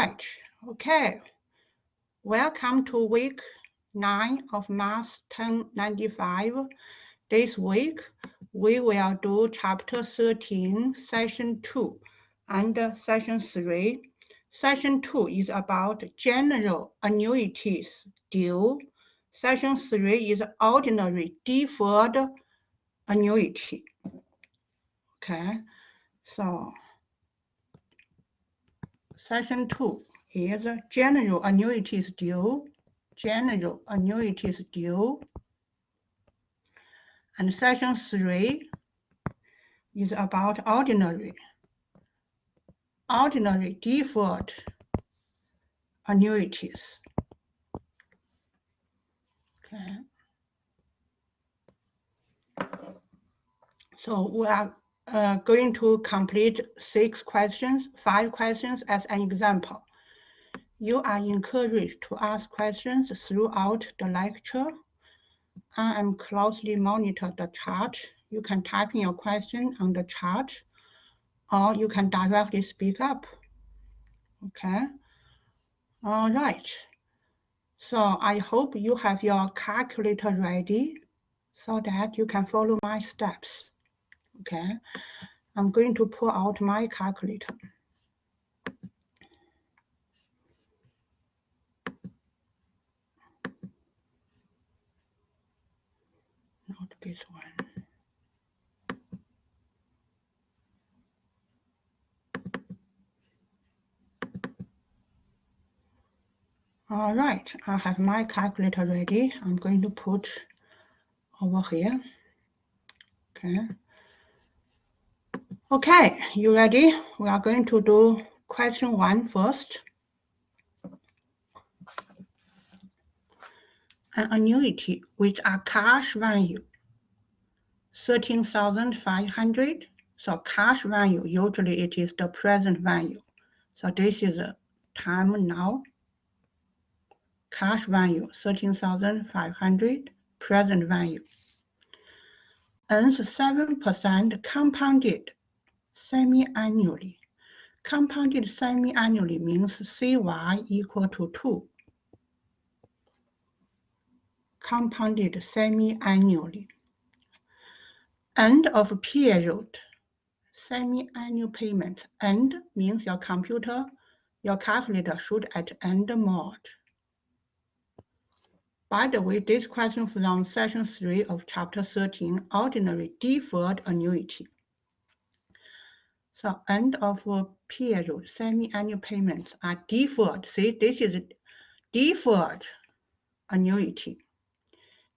Right, okay. Welcome to week 9 of Math 1095. This week, we will do chapter 13, session 2, and session 3. Session 2 is about general annuities due. Session 3 is ordinary deferred annuity. Okay, so session 2 is general annuities due. General annuities due. And session 3 is about ordinary deferred annuities. Okay. So we are going to complete 5 questions as an example. You are encouraged to ask questions throughout the lecture. I am closely monitor the chat. You can type in your question on the chat, or you can directly speak up. Okay. All right. So I hope you have your calculator ready so that you can follow my steps. Okay. I'm going to pull out my calculator. Not this one. All right, I have my calculator ready. I'm going to put over here. Okay. Okay, you ready? We are going to do question 1 first. An annuity with a cash value 13,500. So cash value, usually it is the present value. So this is a time now. Cash value 13,500, present value. Earns 7% compounded semi-annually. Compounded semi-annually means CY equal to 2. Compounded semi-annually. End of period. Semi-annual payment. End means your calculator should at end mode. By the way, this question from session 3 of chapter 13, ordinary deferred annuity. So end of period, semi-annual payments are deferred. See, this is deferred annuity.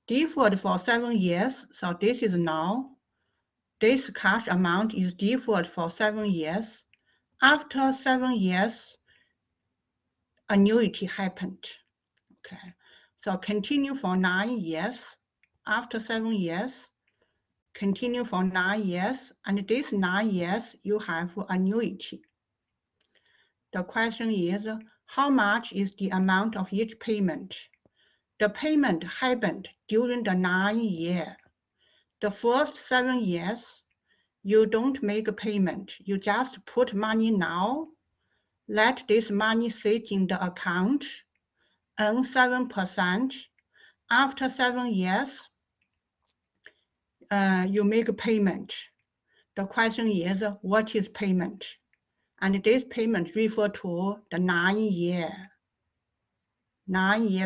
Deferred for 7 years. So this is now. This cash amount is deferred for 7 years. After 7 years, annuity happened. Okay. So continue for 9 years. After 7 years, continue for 9 years. And this 9 years, you have annuity. The question is, how much is the amount of each payment? The payment happened during the 9 years. The first 7 years, you don't make a payment. You just put money now. Let this money sit in the account. Earn 7%. After 7 years, you make a payment. The question is, what is payment? And this payment refers to the 9-year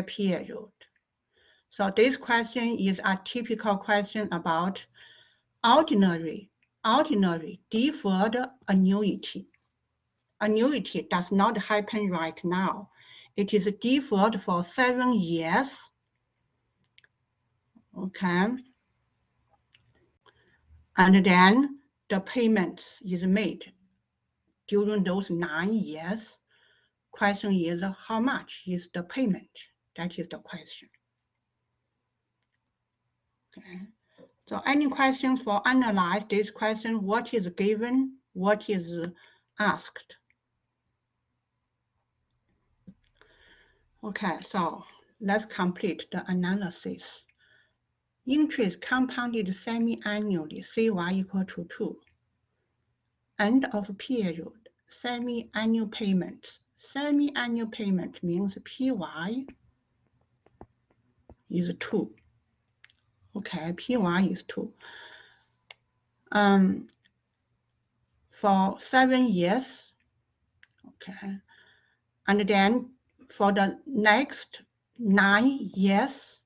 period. So this question is a typical question about ordinary deferred annuity. Annuity does not happen right now. It is deferred for 7 years. Okay. And then the payment is made during those 9 years. Question is, how much is the payment? That is the question. Okay. So any questions for analyze this question? What is given? What is asked? Okay, so let's complete the analysis. Interest compounded semi-annually, CY equal to 2. End of period, semi-annual payments, Semi-annual payment means PY is 2. Okay, PY is 2. For 7 years. Okay, and then for the next 9 years,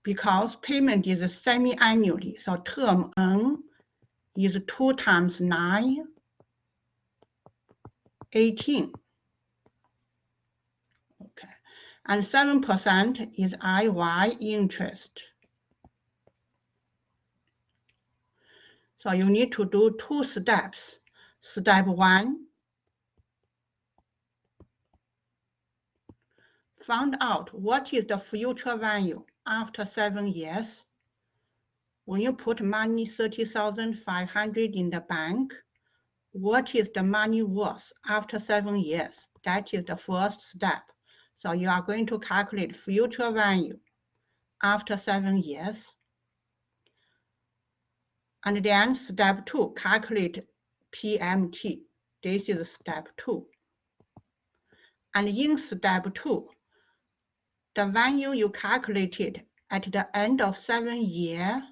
because payment is semi-annually, so term N is 2 times 9, 18. Okay, and 7% is IY interest. So you need to do 2 steps. Step 1, find out what is the future value after 7 years. When you put money 30,500 in the bank, what is the money worth after 7 years? That is the first step. So you are going to calculate future value after 7 years. And then step 2, calculate PMT. This is step 2. And in step 2, the value you calculated at the end of 7 years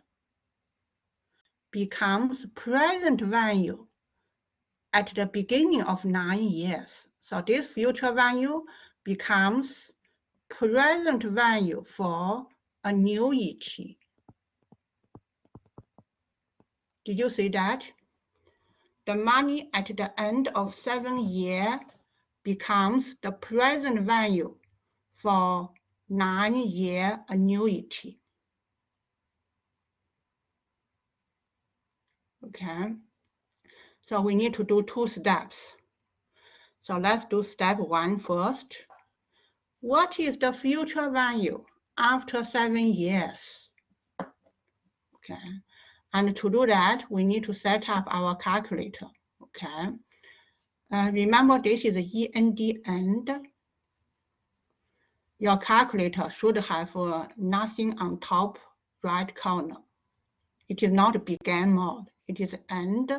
becomes present value at the beginning of 9 years. So this future value becomes present value for annuity. Did you see that? The money at the end of 7 years becomes the present value for 9-year annuity. Okay, so we need to do 2 steps. So let's do step 1 first. What is the future value after 7 years? Okay, and to do that, we need to set up our calculator. Okay, remember this is the end. Your calculator should have nothing on top right corner. It is not begin mode, it is end.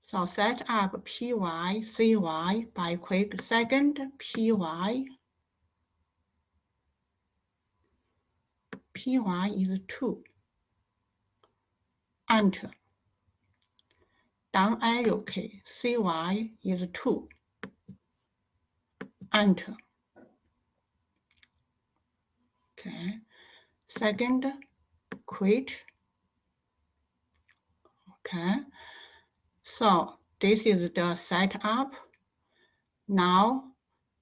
So set up PY, CY by quick second, PY. PY is 2. Enter. Down arrow key, CY is 2. Enter. Okay. Second, quit. Okay. So this is the setup. Now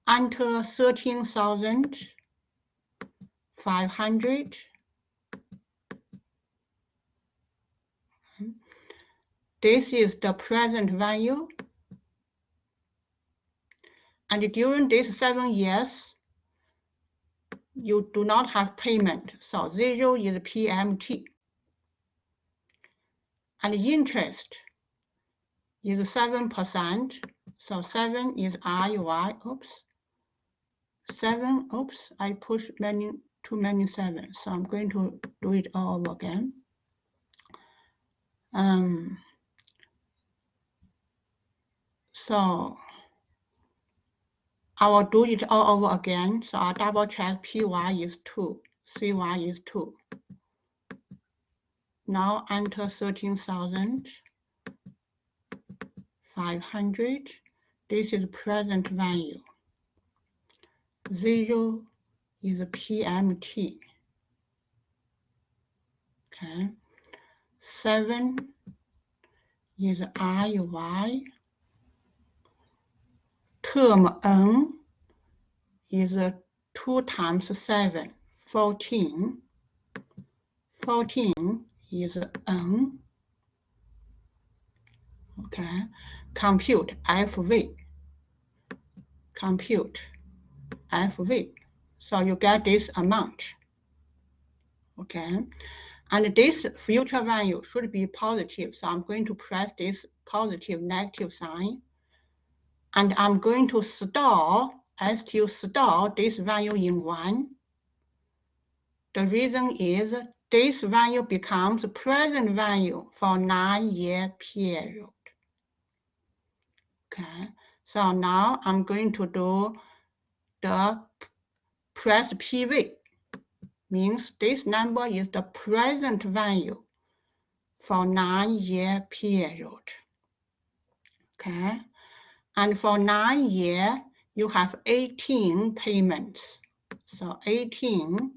enter 13,500. This is the present value. And during these 7 years, you do not have payment. So 0 is PMT. And interest is 7%. So 7 is IY. Oops. 7. Oops. I pushed too many 7s. So I'm going to do it all over again. So I will do it all over again. So I'll double check PY is 2, CY is 2. Now enter 13,500. This is present value. 0 is PMT. Okay. 7 is IY. Term N is 2 times 7, 14. 14 is N. Okay. Compute FV. Compute FV. So you get this amount. Okay. And this future value should be positive. So I'm going to press this positive negative sign. And I'm going to store, SQ store this value in 1. The reason is this value becomes present value for 9-year period. Okay, So now I'm going to do the press PV. Means this number is the present value for 9-year period. Okay, and for 9 years, you have 18 payments. So 18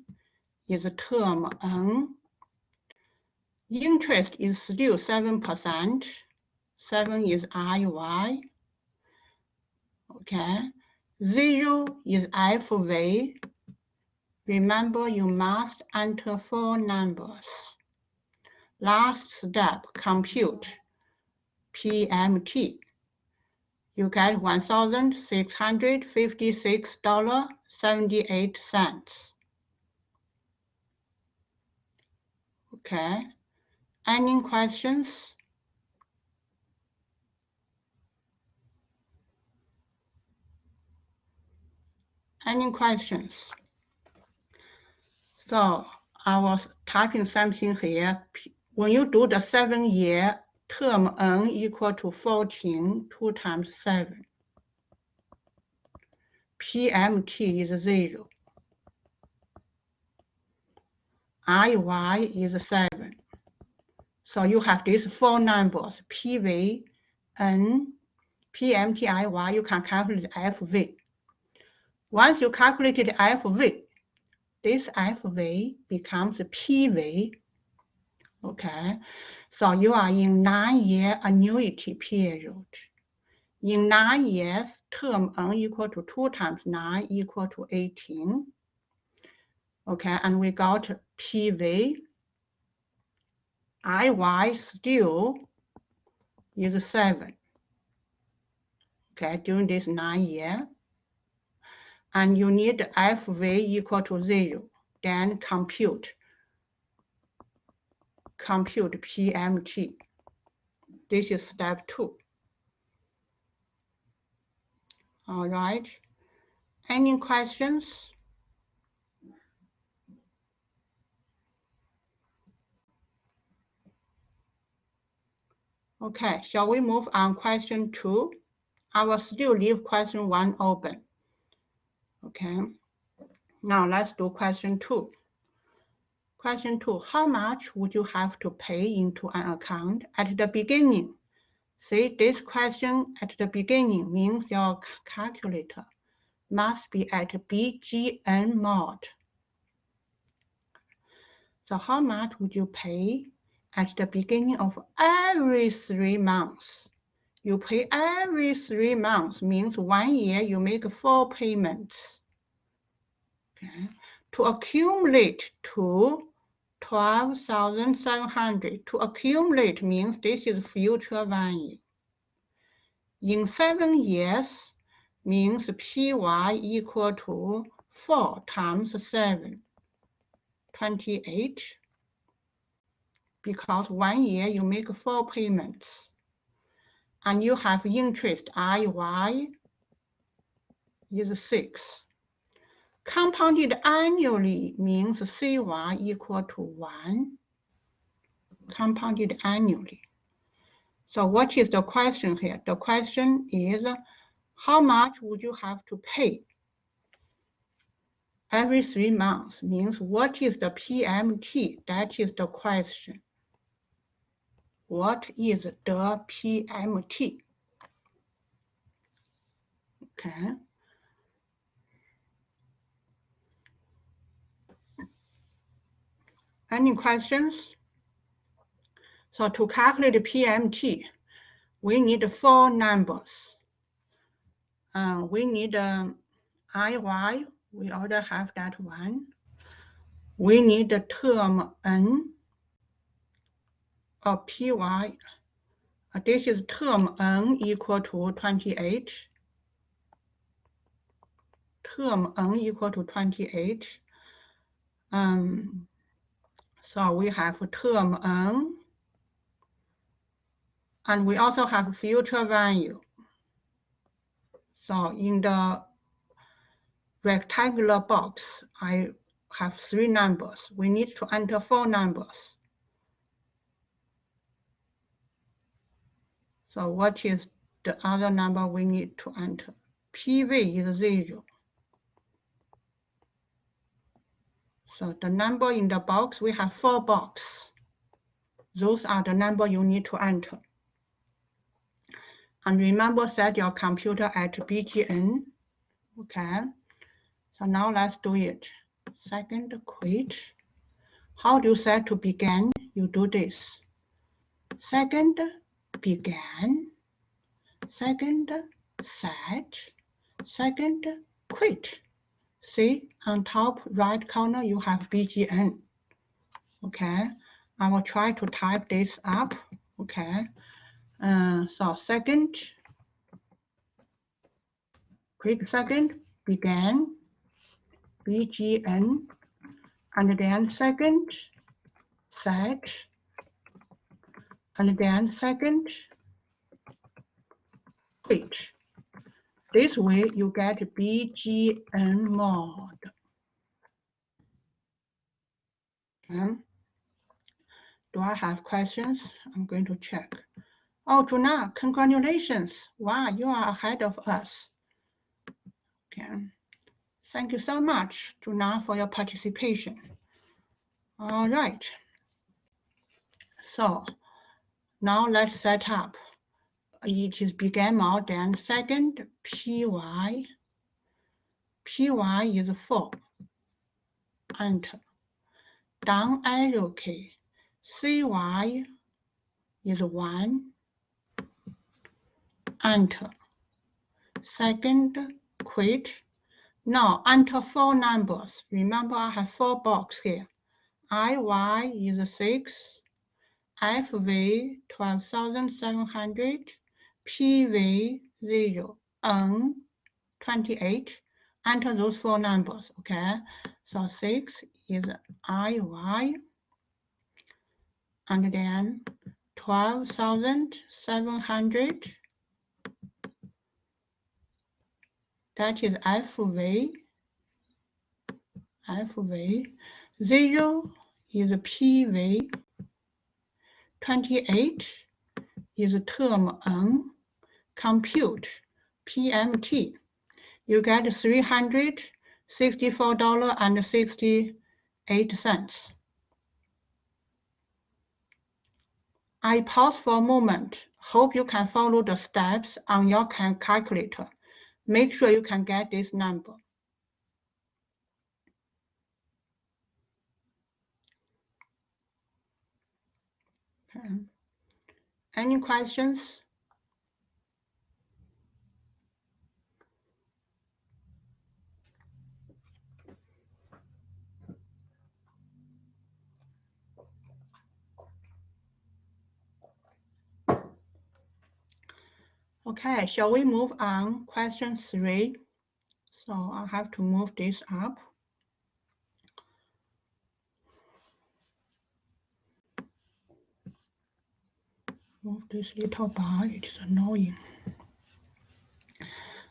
is term N. Interest is still 7%. 7 is IY. Okay, 0 is FV. Remember, you must enter 4 numbers. Last step, compute PMT. You get $1,656.78. Okay, any questions? Any questions? So I was typing something here. When you do the 7-year, term N equal to 14, 2 times 7. PMT is 0. IY is 7. So you have these 4 numbers, PV, N, PMT, IY, you can calculate FV. Once you calculated FV, this FV becomes PV. Okay, so you are in 9-year annuity period. In 9 years, term N equal to 2 times 9 equal to 18. Okay, and we got PV. IY still is 7. Okay, during this 9 years. And you need FV equal to 0. Then compute PMT. This is step 2. All right. Any questions? Okay, shall we move on question 2? I will still leave question 1 open. Okay. Now let's do question 2. Question 2, how much would you have to pay into an account at the beginning? See, this question at the beginning means your calculator must be at BGN mod. So how much would you pay at the beginning of every 3 months? You pay every 3 months means 1 year you make 4 payments. Okay. To accumulate to 12,700. To accumulate means this is future value. In 7 years means PY equal to 4 times 7, 28. Because 1 year you make 4 payments. And you have interest IY is 6. Compounded annually means CY equal to 1. Compounded annually. So what is the question here? The question is, how much would you have to pay every 3 months? Means what is the PMT? That is the question. What is the PMT? Okay. Any questions? So to calculate the PMT, we need 4 numbers. We need IY, we already have that one. We need the term N or PY. This is term N equal to 28. Term N equal to 28. So we have term N. And we also have future value. So in the rectangular box, I have 3 numbers. We need to enter 4 numbers. So what is the other number we need to enter. PV is 0. So the number in the box, we have 4 boxes. Those are the number you need to enter. And remember, set your computer at BGN. Okay. So now let's do it. Second, quit. How do you set to begin? You do this. Second, begin. Second, set. Second, quit. See, on top right corner, you have BGN. Okay, I will try to type this up. Okay, so second, quit second, begin, BGN, and then second, set, and then second, quit. This way you get BGN mode. Okay. Do I have questions? I'm going to check. Oh, Juna, congratulations. Wow, you are ahead of us. Okay. Thank you so much, Juna, for your participation. All right. So now let's set up. It is begin mode, then second PY. PY is 4. Enter. Down arrow key. CY is 1. Enter. Second, quit. Now enter 4 numbers. Remember, I have 4 boxes here. IY is 6. FV 12,700. PV 0. N 28. Enter those 4 numbers. Okay. So 6 is IY. And then 12,700. That is FV. FV. 0 is PV. 28 is term N. Compute PMT. You get $364.68. I pause for a moment. Hope you can follow the steps on your calculator. Make sure you can get this number. Okay. Any questions? Okay, shall we move on? Question 3. So I have to move this up. Move this little bar, it is annoying.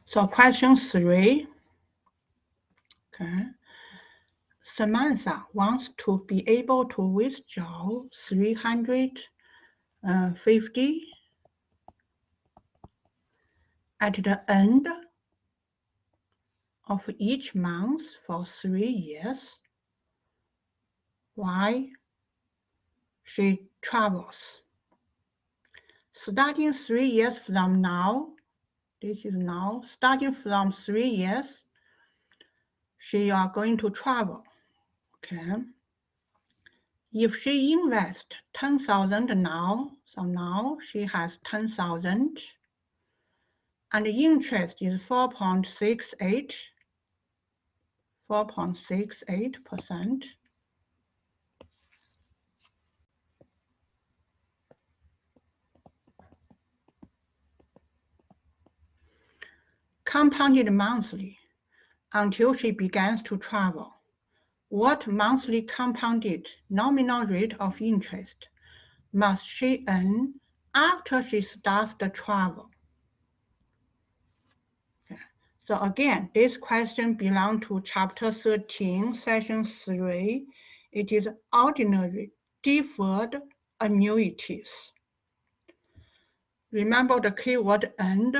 So question 3. Okay. Samantha wants to be able to withdraw $350 at the end of each month for 3 years while she travels. Starting 3 years from now, this is now, starting from 3 years, she are going to travel. Okay. If she invests 10,000 now, so now she has 10,000, and the interest is 4.68%. Compounded monthly until she begins to travel. What monthly compounded nominal rate of interest must she earn after she starts the travel? Okay. So again, this question belongs to chapter 13, session 3. It is ordinary deferred annuities. Remember the keyword end.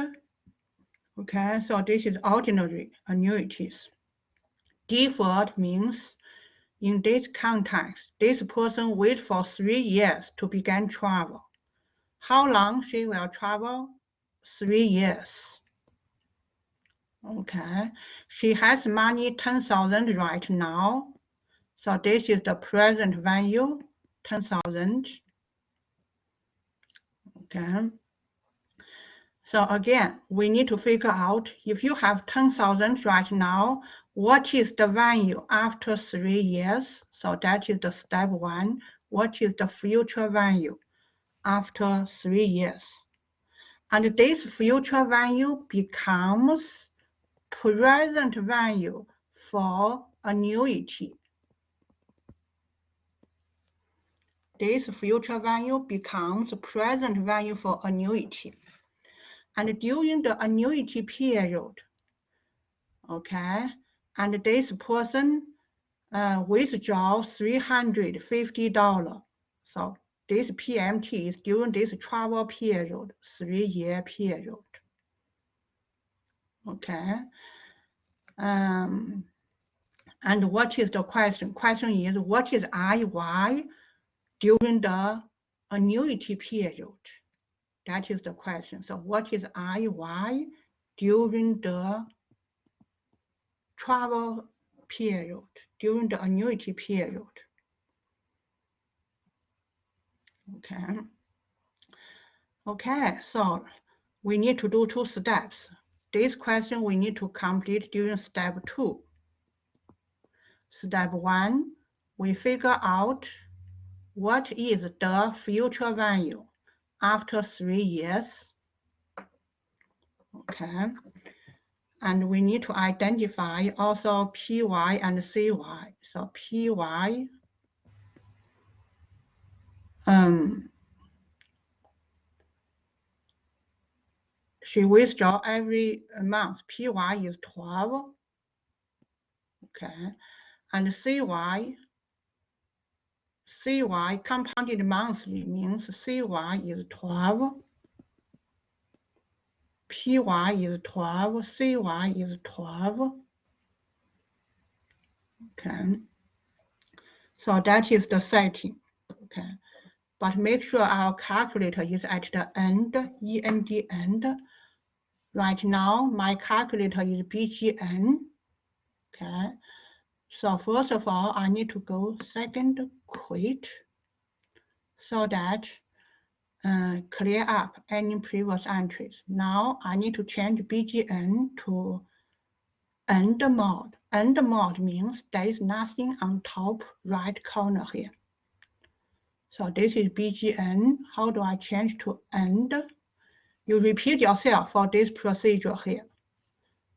Okay, so this is ordinary annuities. Deferred means in this context, this person waits for 3 years to begin travel. How long she will travel? 3 years. Okay, she has money 10,000 right now. So this is the present value, 10,000. Okay. So again, we need to figure out if you have 10,000 right now, what is the value after 3 years? So that is the step 1. What is the future value after 3 years? And this future value becomes present value for annuity. This future value becomes present value for annuity. And during the annuity period, okay, and this person withdraw $350. So this PMT is during this travel period, 3-year period. Okay. And what is the question? Question is, what is IY during the annuity period? That is the question. So what is IY during the travel period, during the annuity period? Okay. Okay, so we need to do 2 steps. This question we need to complete during step 2. Step 1, we figure out what is the future value after 3 years. Okay. And we need to identify also PY and CY. So PY, she withdraw every month. PY is 12. Okay. And CY compounded monthly means CY is 12. PY is 12. CY is 12. Okay. So that is the setting. Okay. But make sure our calculator is at the end, END end. Right now, my calculator is BGN. Okay. So first of all, I need to go second quit so that clear up any previous entries. Now I need to change BGN to end mode. End mode means there is nothing on top right corner here. So this is BGN. How do I change to end? You repeat yourself for this procedure here.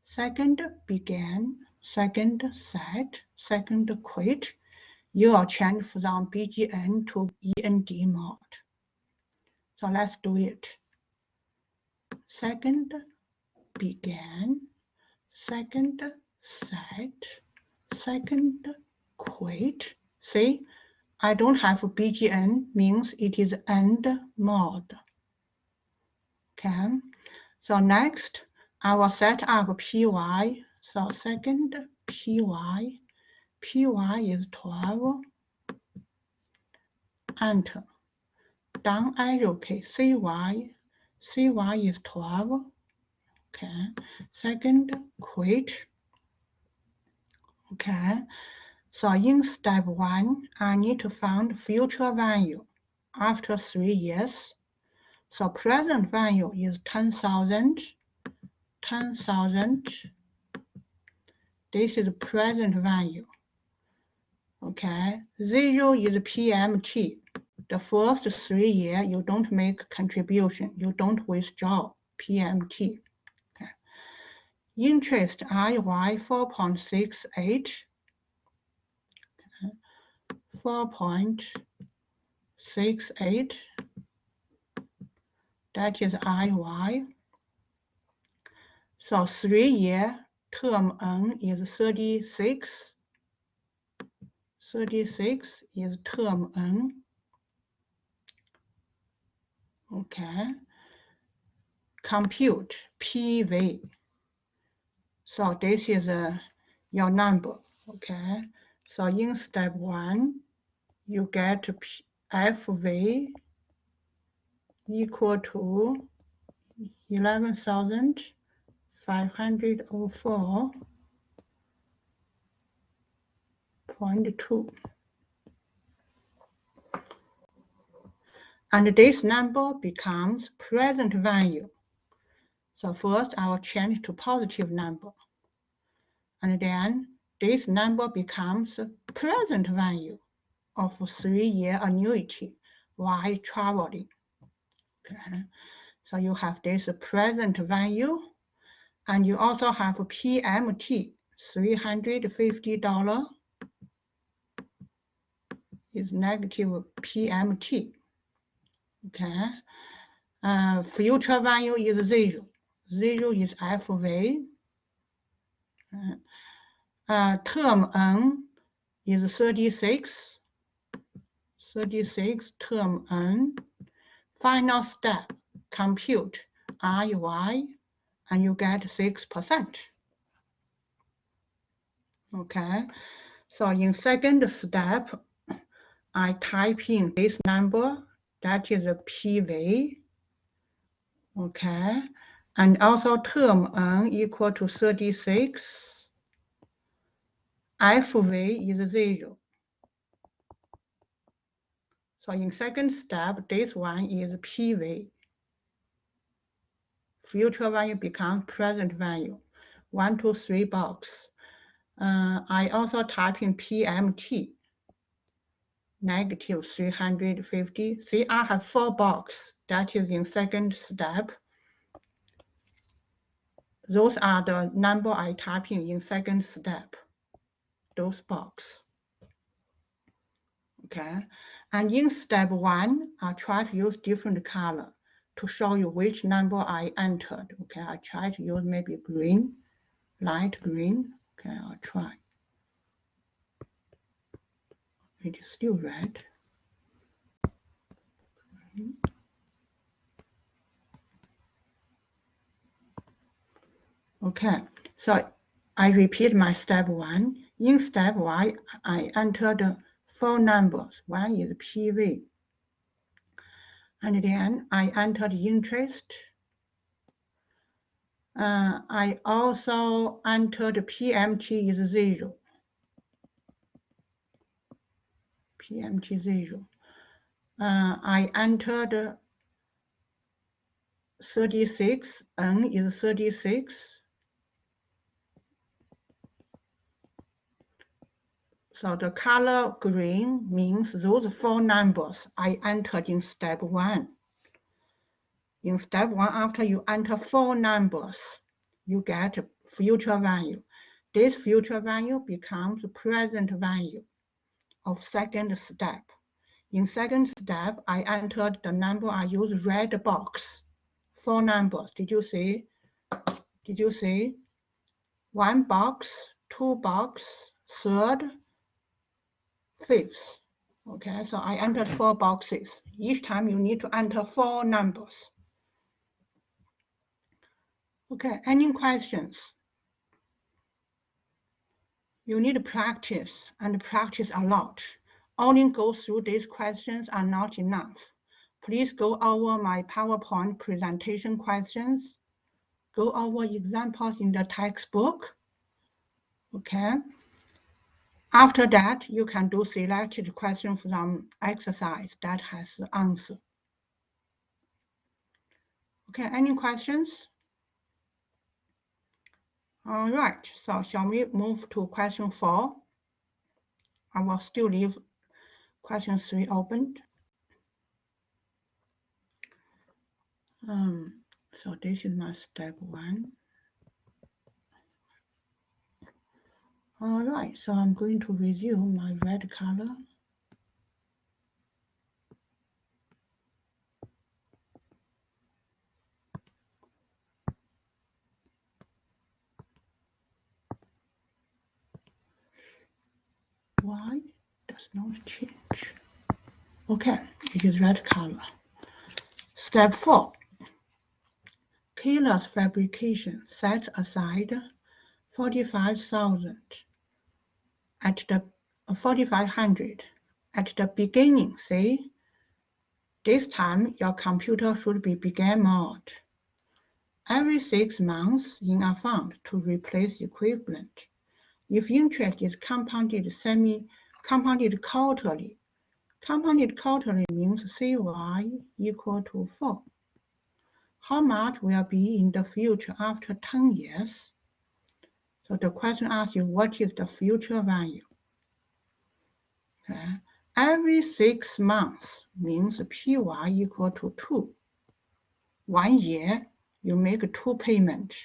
Second begin, second set, second quit. You will change from BGN to END mode. So let's do it. Second begin, second set, second quit. See, I don't have BGN, means it is end mode. Okay, so next I will set up PY. So second PY, PY is 12. Enter. Down arrow key, CY, CY is 12. Okay, second quit. Okay, so in step 1, I need to find future value after 3 years. So present value is 10,000. 10,000. This is present value. Okay, 0 is PMT. The first 3 years, you don't make contribution. You don't withdraw PMT. Okay. Interest IY 4.68. 4.68. That is IY. So 3-year term N is 36. 36 is term N. Okay. compute PV. So this is your number, okay? So in step 1, you get FV equal to 11,504.2. And this number becomes present value. So first I will change to positive number. And then this number becomes present value of 3-year annuity while traveling. Okay. So you have this present value, and you also have PMT, $350 is negative PMT. Okay. Future value is 0. 0 is FV. Term N is 36. 36 term N. Final step, compute IY, and you get 6%. Okay, so in second step, I type in this number, that is a PV. Okay, and also term N equal to 36. FV is 0. So in second step, this one is PV. Future value becomes present value. 1, 2, 3 box. I also type in PMT, negative 350. See, I have 4 boxes. That is in second step. Those are the number I type in second step, those boxes. Okay, and in step 1, I try to use different color to show you which number I entered. Okay, I try to use maybe green, light green. Okay, I'll try. It is still red. Okay, so I repeat my step 1. In step 1, I entered 4 numbers. One is PV. And then I entered interest. I also entered PMT is 0. PMT 0. I entered 36. N is 36. So the color green means those 4 numbers I entered in step 1. In step 1, after you enter 4 numbers, you get future value. This future value becomes present value of second step. In second step, I entered the number, I use red box. 4 numbers. Did you see? Did you see? 1 box, 2 box, 3rd, 5th. Okay, so I entered 4 boxes. Each time you need to enter 4 numbers. Okay, any questions? You need to practice and practice a lot. Only go through these questions are not enough. Please go over my PowerPoint presentation questions. Go over examples in the textbook. Okay. After that, you can do selected question from exercise that has the answer. Okay, any questions? All right, so shall we move to question 4? I will still leave question 3 open. So this is my step 1. All right, so I'm going to resume my red color. Why does not change? Okay, it is red color. Step 4. Keyless fabrication set aside 45,000 at the 4,500 at the beginning. See, this time your computer should be begin mode. Every 6 months in a fund to replace equivalent. If interest is compounded quarterly, compounded quarterly means CY equal to 4. How much will be in the future after 10 years? So the question asks you, what is the future value? Okay. Every 6 months means PY equal to 2. 1 year, you make 2 payments.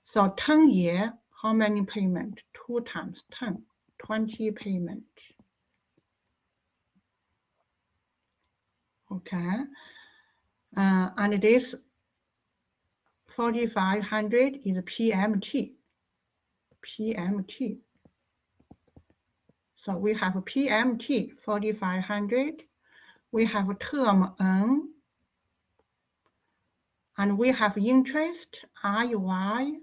So 10 year, how many payments? 2 times 10, 20 payments. Okay. And this 4,500 is PMT. PMT. So we have PMT 4,500. We have term N. And we have interest IY.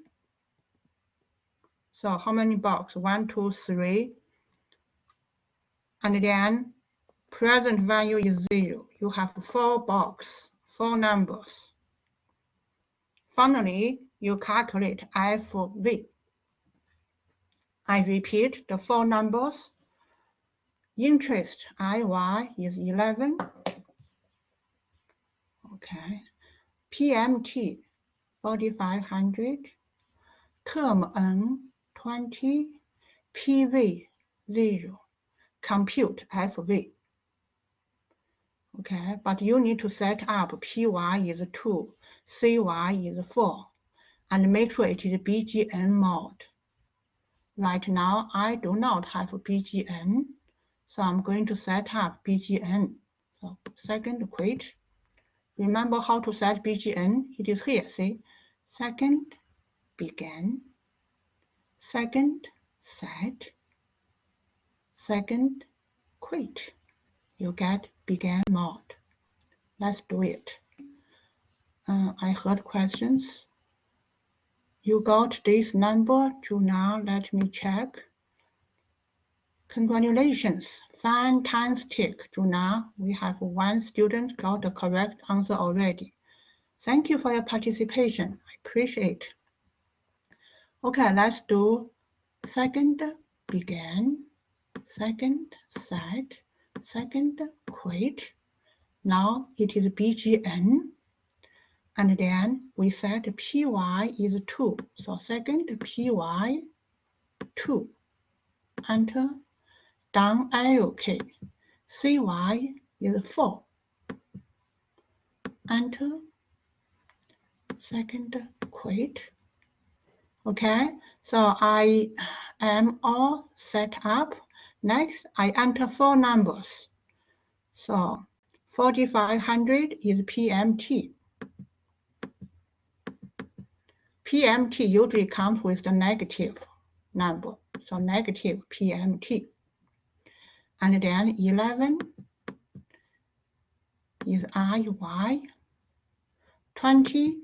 So how many boxes? 1, 2, 3. And then present value is 0. You have 4 boxes, 4 numbers. Finally, you calculate FV. I repeat the 4 numbers. Interest IY is 11. Okay. PMT 4,500. Term N 20. PV 0. Compute FV. Okay, but you need to set up PY is 2, CY is 4, and make sure it is BGN mode. Right now, I do not have BGN, so I'm going to set up BGN. So second quit. Remember how to set BGN? It is here, see? Second, begin. Second, set. Second, quit. You get begin mode. Let's do it. I heard questions. You got this number, Juna? Let me check. Congratulations, fantastic, Juna. We have 1 student got the correct answer already. Thank you for your participation. I appreciate. Okay, let's do second begin, second set, second quit. Now it is BGN. And then we set PY is 2. So second PY 2. Enter. Down arrow key. CY is 4. Enter. Second quit. Okay, so I am all set up. Next, I enter 4 numbers. So 4,500 is PMT. PMT usually comes with the negative number, so negative PMT. And then 11 is IY, 20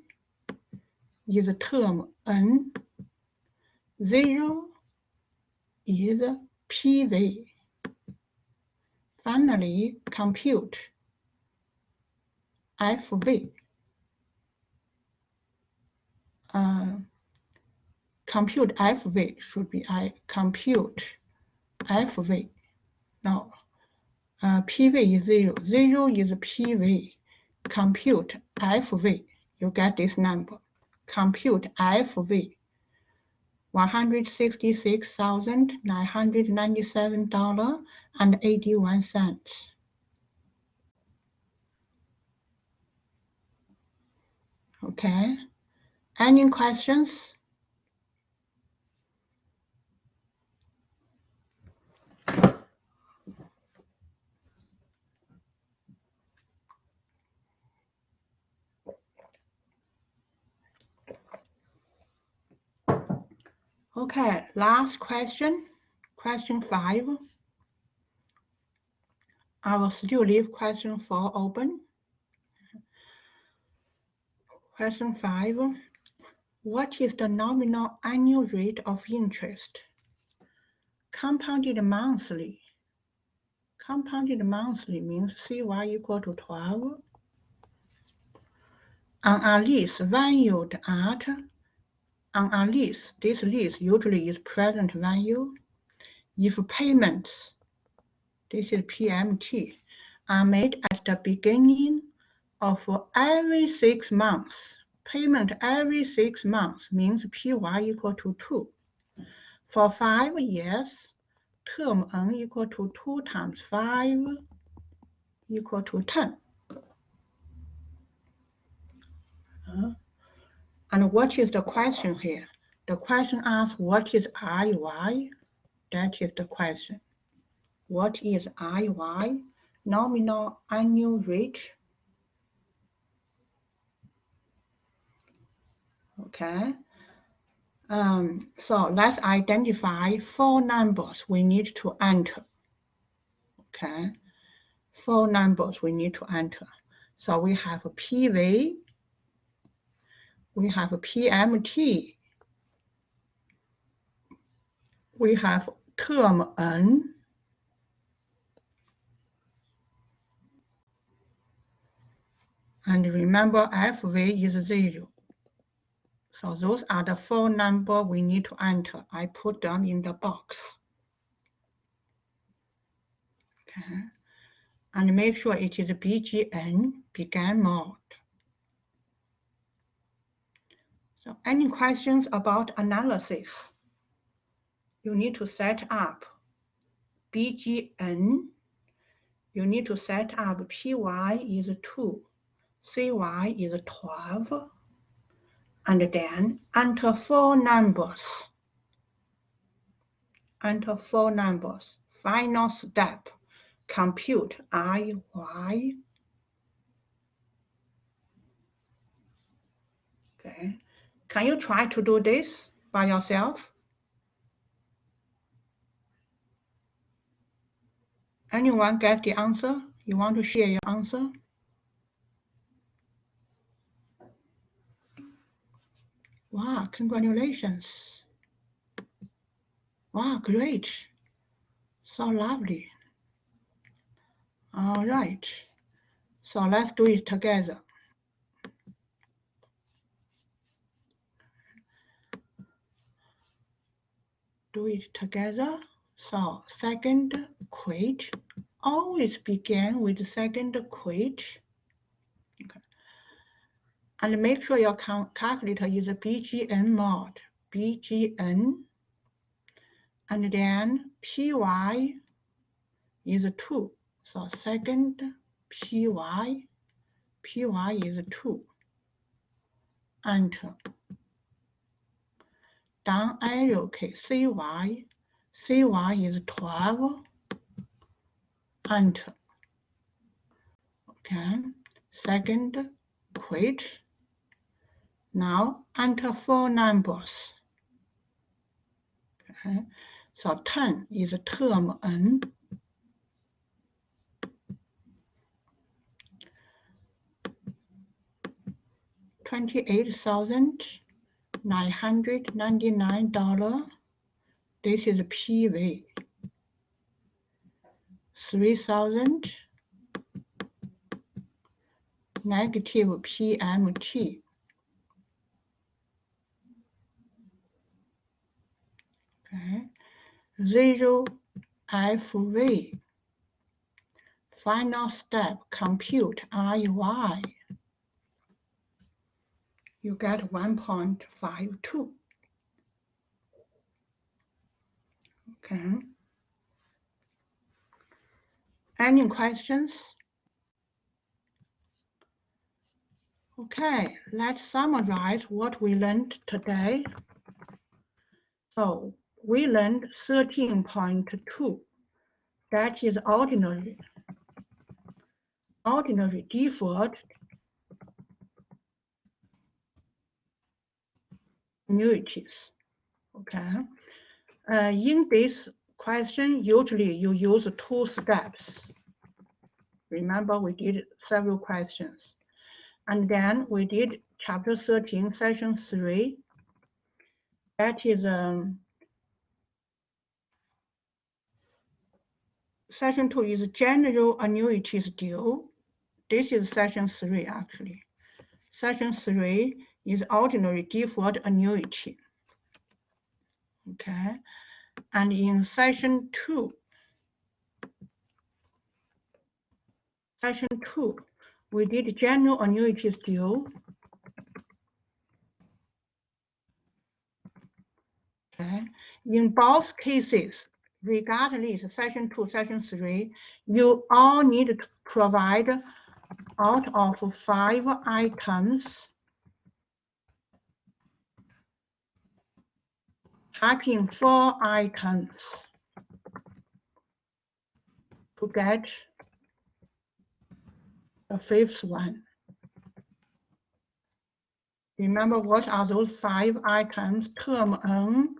is term N, 0 is PV. Finally, compute FV. Compute FV should be compute FV. No, PV is 0. 0 is PV. Compute FV. You get this number. Compute FV. $166,997.81. Okay. Any questions? Okay, last question, question 5. I will still leave question 4 open. Question 5. What is the nominal annual rate of interest? Compounded monthly. Compounded monthly means CY equal to 12. On a lease valued at, on a lease, this lease usually is present value. If payments, this is PMT, are made at the beginning of every 6 months, payment every 6 months means PY equal to 2. For 5 years, term N equal to 2 times 5 equal to 10. And what is the question here? The question asks, what is IY? That is the question. What is IY? Nominal annual rate. Okay. So let's identify 4 numbers we need to enter. Okay. 4 numbers we need to enter. So we have a PV, we have a PMT, we have term N, and remember FV is 0. So those are the 4 numbers we need to enter. I put them in the box. Okay. And make sure it is BGN, began mode. So any questions about analysis? You need to set up BGN. You need to set up PY is 2, CY is 12, and then enter 4 numbers. Enter 4 numbers. Final step, compute IY. Okay. Can you try to do this by yourself? Anyone get the answer? You want to share your answer? Wow, congratulations. Wow, great. So lovely. All right. So let's do it together. Do it together. So second quit. Always begin with the second quit. Okay. And make sure your calculator is a BGN mode. BGN. And then PY is 2. So second PY is 2. Enter. Down arrow key CY is 12. Enter. Okay. Second quit. Now enter 4 numbers. Okay. So 10 is term N. $28,999. This is PV. 3,000 negative PMT. Okay. 0 FV. Final step, compute IY. You get 1.52. Okay. Any questions? Okay, let's summarize what we learned today. So we learned 13.2. That is ordinary deferred annuities. Okay. In this question, usually you use 2 steps. Remember, we did several questions. And then we did chapter 13, session 3. That is session 2 is general annuities due. This is session 3 actually. Session 3 is ordinary deferred annuity. Okay, and in session 2, we did general annuities due. Okay, in both cases, regardless session 2, session 3, you all need to provide out of 5 items, type in 4 items to get the 5th one. Remember, what are those 5 items? Term N,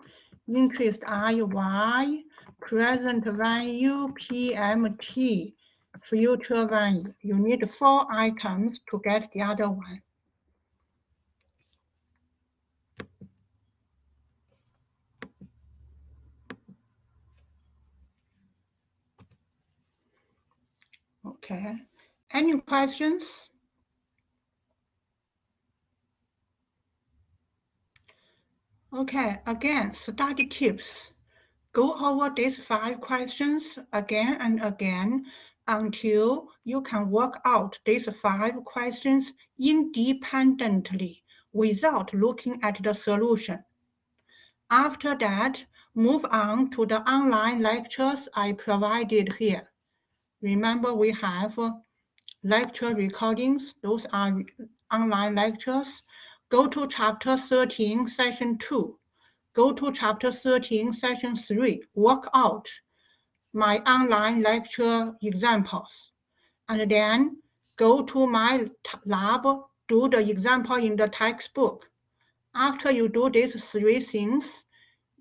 interest IY, present value PMT, future value. You need 4 items to get the other one. Okay, any questions? Okay, again, study tips. Go over these 5 questions again and again until you can work out these 5 questions independently without looking at the solution. After that, move on to the online lectures I provided here. Remember, we have lecture recordings. Those are online lectures. Go to chapter 13, session 2. Go to chapter 13, session 3. Work out my online lecture examples. And then go to my lab, do the example in the textbook. After you do these 3 things,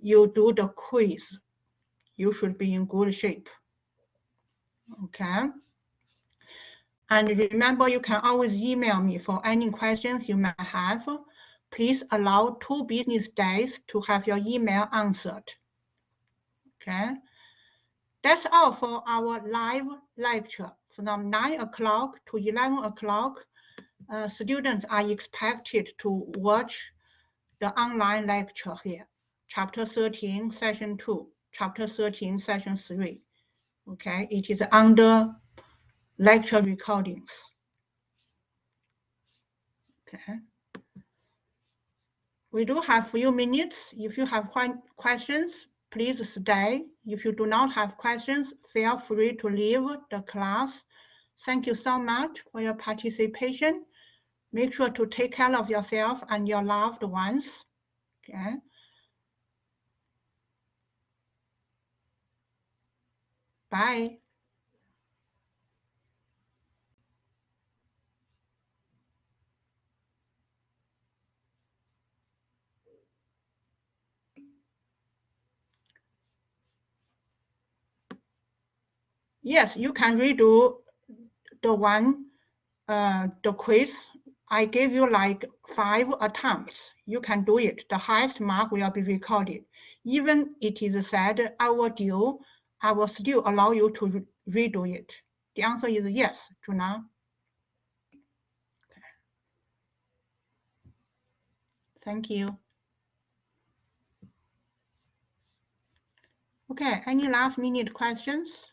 you do the quiz. You should be in good shape. Okay. And remember, you can always email me for any questions you may have. Please allow 2 business days to have your email answered. Okay. That's all for our live lecture. From 9 o'clock to 11 o'clock, students are expected to watch the online lecture here. Chapter 13, session 2, chapter 13, session 3. Okay, it is under lecture recordings. Okay. We do have a few minutes. If you have questions, please stay. If you do not have questions, feel free to leave the class. Thank you so much for your participation. Make sure to take care of yourself and your loved ones. Okay. Bye. Yes, you can redo the quiz. I gave you like 5 attempts. You can do it. The highest mark will be recorded. Even it is said I will still allow you to redo it. The answer is yes, Juna. Okay. Thank you. Okay, any last minute questions?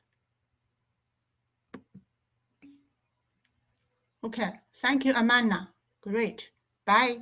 Okay, thank you, Amanda. Great. Bye.